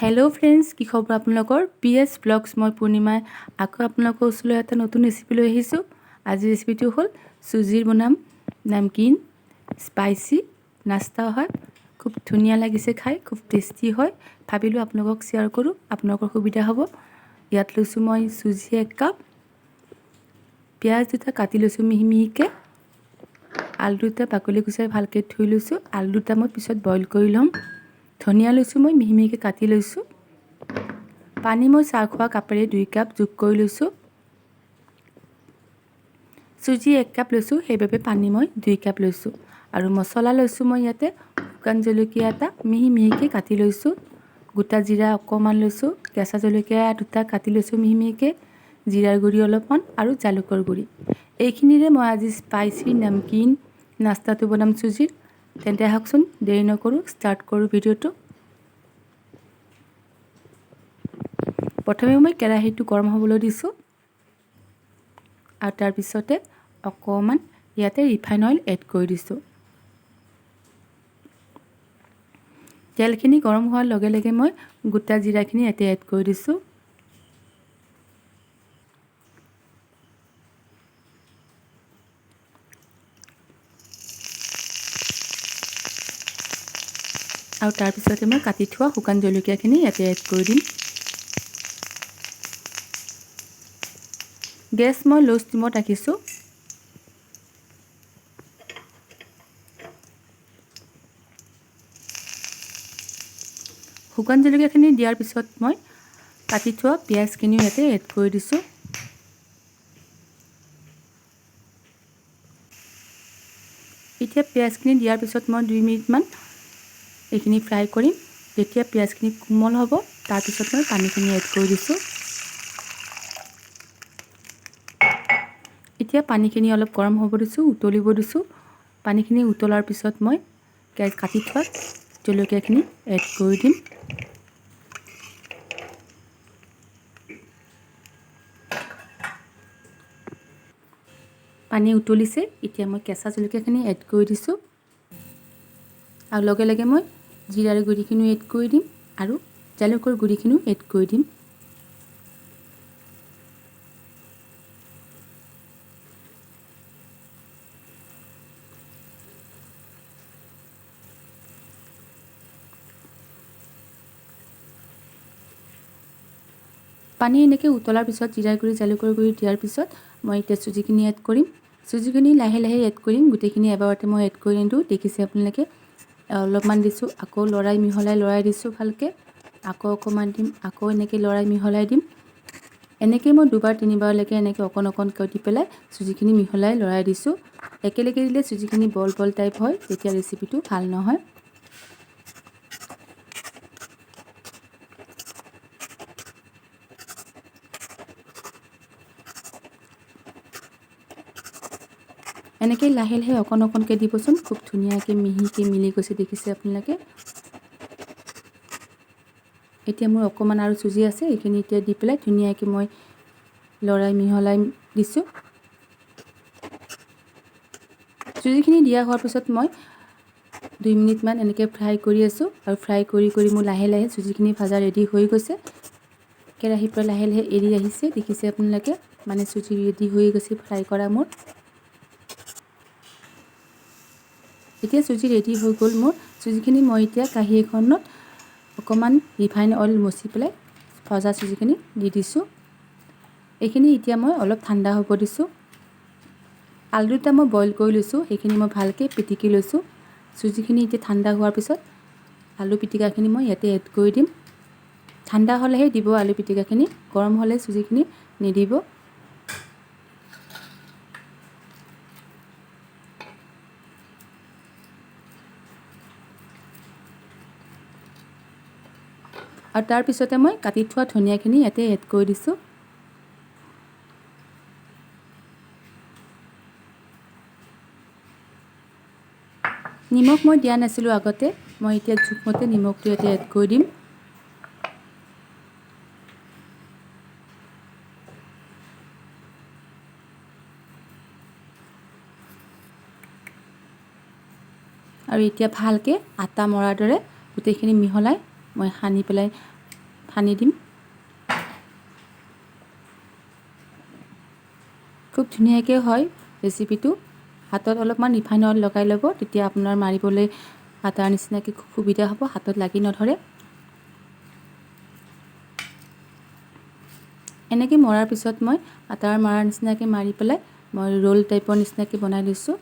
Hello friends কি খবৰ আপোনালোকৰ পিএছ ব্লগছ মই পূৰ্ণিমা আকৌ আপোনালোকৰ ওচৰলৈ এটা নতুন ৰেচিপি লৈ আহিছো আজি ৰেচিপিটো হ'ল সুজিৰ বনাম নামকিন স্পাইসি নাস্তা হয় খুব ধুনিয়া লাগিছে খাই খুব টেস্টি হয় ভাবিলো আপোনালোকক শেয়াৰ কৰো আপোনালোকৰ সুবিধা হ'ব ইয়াত লৈছো মই সুজি 1 কাপ পিয়াজ দুটা কাটি লৈছো মিহি মিহিকে আলু দুটা বাকলি গুচাই ভালকে ধুই লৈছো আলু দুটা মই পিছত বইল কৰি লম ধনিয়া লৈছো মই মিহি মিহিকে কাটি লৈছো পানী মই চাহ খোৱা কাপেৰে 2 কাপ যোগ কৰি লৈছো সুজি 1 কাপ লৈছো হেইভাবে পানী মই 2 কাপ লৈছো আৰু মছলা লৈছো মই ইয়াতে শুকান জলকীয়া এটা মিহি মিহিকে কাটি লৈছো গোটা জিৰা অকমান লৈছো কেঁচা জলকীয়া দুটা কাটি লৈছো মিহি মিহিকে জিৰাৰ গুৰি অলপমান আৰু জালুকৰ গুৰি এইখিনিৰে মই আজি স্পাইসি নামকিন নাস্তাটো বনাম সুজিৰ তেন্তে হাকচোন দেৰি নকৰো স্টাৰ্ট কৰো ভিডিওটো প্ৰথমে মই কেৰাহীটো গৰম হ'বলৈ দিছো আৰু তাৰ পিছতে অকমান ইয়াতে ৰিফাইন অইল এড কৰি দিছো তেলখিনি গৰম হোৱাৰ লগে লগে মই গোটা জিৰাখিনি ইয়াতে এড কৰি দিছো আৰু তাৰ পিছতে মই কাটি থোৱা শুকান জলকীয়াখিনি ইয়াতে এড কৰি দিম গেছ মই লো ষ্টিমত ৰাখিছো শুকান জলকীয়াখিনি দিয়াৰ পিছত মই কাটি থোৱা পিয়াজখিনি ইয়াতে এড কৰি দিছো এতিয়া পিয়াজখিনি দিয়াৰ পিছত মই 2 মিনিট মান এইখিনি ফ্ৰাই কৰিম যেতিয়া পিয়াজখিনি কোমল হ'ব তাৰ পিছত মই পানীখিনি এড কৰি দিছো এতিয়া পানীখিনি অলপ গৰম হ'ব দিছো উতলিব দিছো পানীখিনি উতলাৰ পিছত মই কাটি থোৱা জলকীয়াখিনি এড কৰি দিম পানী উতলিছে এতিয়া মই কেঁচা জলকীয়াখিনি এড কৰি দিছো আৰু লগে লগে মই জিৰাৰ গুৰিখিনি এড কৰি দিম আৰু জালুকৰ গুৰিখিনি এড কৰি দিম পানী এনেকে উতলাৰ পিছত জিৰাৰ গুৰি জালুকৰ গুৰি দিয়াৰ পিছত মই এতিয়া সুজিখিনি এড কৰিম সুজিখিনি লাহে লাহে এড কৰিম গুটেখিনি এবাৰতে মই এড কৰি নিদু দেখিছে আপোনালোকে অলপমান দিছো আকৌ লৰাই মিহলাই দিছো ভালকে আকৌ অকমান দিম আকৌ এনেকে লৰাই মিহলাই দিম এনেকে মই দুবাৰ তিনিবাৰ লৈকে এনেকে অকন অকন কৰি পেলাই সুজিখিনি মিহলাই লৰাই দিছো একেলগে দিলে সুজিখিনি বল বল টাইপ হয় তেতিয়া ৰেচিপিটো ভাল নহয় এনেকে লাহে লাহে অকন অকনকে দিবচোন খুব ধুনিয়াকে মিহিকে মিলি গৈছে দেখিছে আপোনালোকে এতিয়া মোৰ অকমান আৰু সুজি আছে এইখিনি এতিয়া দি পেলাই ধুনিয়াকে মই লৰাই মিহলাই দিছো সুজিখিনি দিয়া হোৱাৰ পিছত মই 2 মিনিট মান এনেকে ফ্ৰাই কৰি আছো আৰু ফ্ৰাই কৰি কৰি মই লাহে লাহে সুজিখিনি ভাজা ৰেডি হৈ গৈছে কেৰাহীৰ পৰা লাহে লাহে এৰি আহিছে দেখিছে আপোনালোকে মানে সুজি ৰেডি হৈ গৈছে ফ্ৰাই কৰা মোৰ এতিয়া সুজি ৰেডি হৈ গ'ল মোৰ সুজিখিনি মই এতিয়া কাঁহী এখনত অকমান ৰিফাইন অইল মছি পেলাই ভজা সুজিখিনি দি দিছো এইখিনি এতিয়া মই অলপ ঠাণ্ডা হ'ব দিছো আলু দুটা মই বইল কৰি লৈছো সেইখিনি মই ভালকে পিটিকি লৈছো সুজিখিনি এতিয়া ঠাণ্ডা হোৱাৰ পিছত আলু পিটিকাখিনি মই ইয়াতে এড কৰি দিম ঠাণ্ডা হলেহে দিব আলু পিটিকাখিনি গৰম হলে সুজিখিনি নিদিব আৰু তাৰ পিছতে মই কাটি থোৱা ধনিয়াখিনি ইয়াতে এড কৰি দিছো নিমখ মই দিয়া নাছিলো আগতে মই এতিয়া জুখমতে নিমখটো ইয়াতে এড কৰি দিম আৰু এতিয়া ভালকে আটা মৰাৰ দৰে গুটেখিনি মিহলাই মই হানি পেলাই সানি দিম। খুব ধুনীয়াকৈ হয় ৰেচিপিটো। হাতত অলপমান ৰিফাইন অইল লগাই ল'ব, তেতিয়া আপোনাৰ মাৰিবলৈ আটাৰ নিচিনাকৈ খুব সুবিধা হ'ব, হাতত লাগি নধৰে। এনেকৈ মৰাৰ পিছত মই আটাৰ মৰাৰ নিচিনাকৈ মাৰি পেলাই মই ৰোল টাইপৰ নিচিনাকৈ বনাই লৈছোঁ।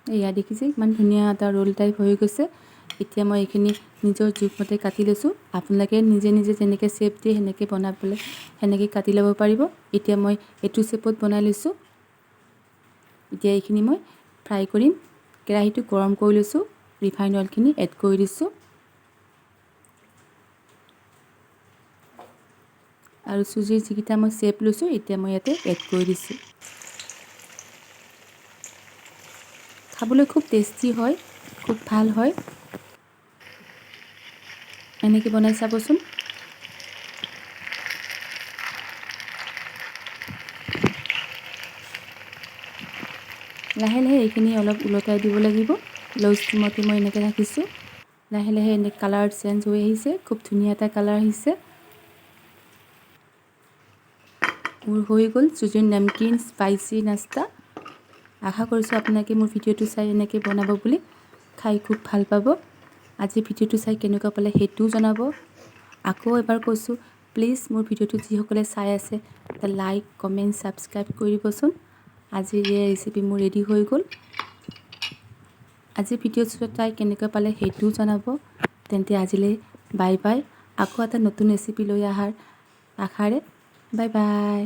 এয়া দেখিছে ইমান ধুনীয়া এটা ৰোল টাইপ হৈ গৈছে। এতিয়া মই এইখিনি নিজৰ জোখমতে কাটি লৈছোঁ। আপোনালোকে নিজে নিজে যেনেকৈ শ্বেপ দিয়ে সেনেকৈ বনাই পেলাই সেনেকৈ কাটি ল'ব পাৰিব। এতিয়া মই এইটো শ্বেপত বনাই লৈছোঁ। এতিয়া এইখিনি মই ফ্ৰাই কৰিম। কেৰাহীটো গৰম কৰি লৈছোঁ, ৰিফাইন অইলখিনি এড কৰি দিছোঁ আৰু চুজিৰ যিকেইটা মই শ্বেপ লৈছোঁ এতিয়া মই ইয়াতে এড কৰি দিছোঁ। খাবলৈ খুব টেষ্টি হয়, খুব ভাল হয়। এনেকৈ বনাই চাবচোন। লাহে লাহে এইখিনি অলপ ওলটাই দিব লাগিব। ল' ষ্টিমতে মই এনেকৈ ৰাখিছোঁ। লাহে লাহে এনেকৈ কালাৰ চেঞ্জ হৈ আহিছে, খুব ধুনীয়া এটা কালাৰ আহিছে। মোৰ হৈ গ'ল চুজিৰ নামকিন স্পাইচি নাস্তা। আশা কৰিছোঁ আপোনালোকে মোৰ ভিডিঅ'টো চাই এনেকৈ বনাব বুলি, খাই খুব ভাল পাব। আজি ভিডিঅ'টো চাই কেনেকুৱা পালে সেইটোও জনাব। আকৌ এবাৰ কৈছোঁ, প্লিজ মোৰ ভিডিঅ'টো যিসকলে চাই আছে এটা লাইক কমেণ্ট ছাবস্ক্ৰাইব কৰি দিবচোন। আজিৰ এই ৰেচিপি মোৰ ৰেডি হৈ গ'ল। আজি ভিডিঅ'টো চাই কেনেকুৱা পালে সেইটোও জনাব। তেন্তে আজিলৈ বাই বাই। আকৌ এটা নতুন ৰেচিপি লৈ অহাৰ আশাৰে বাই বাই।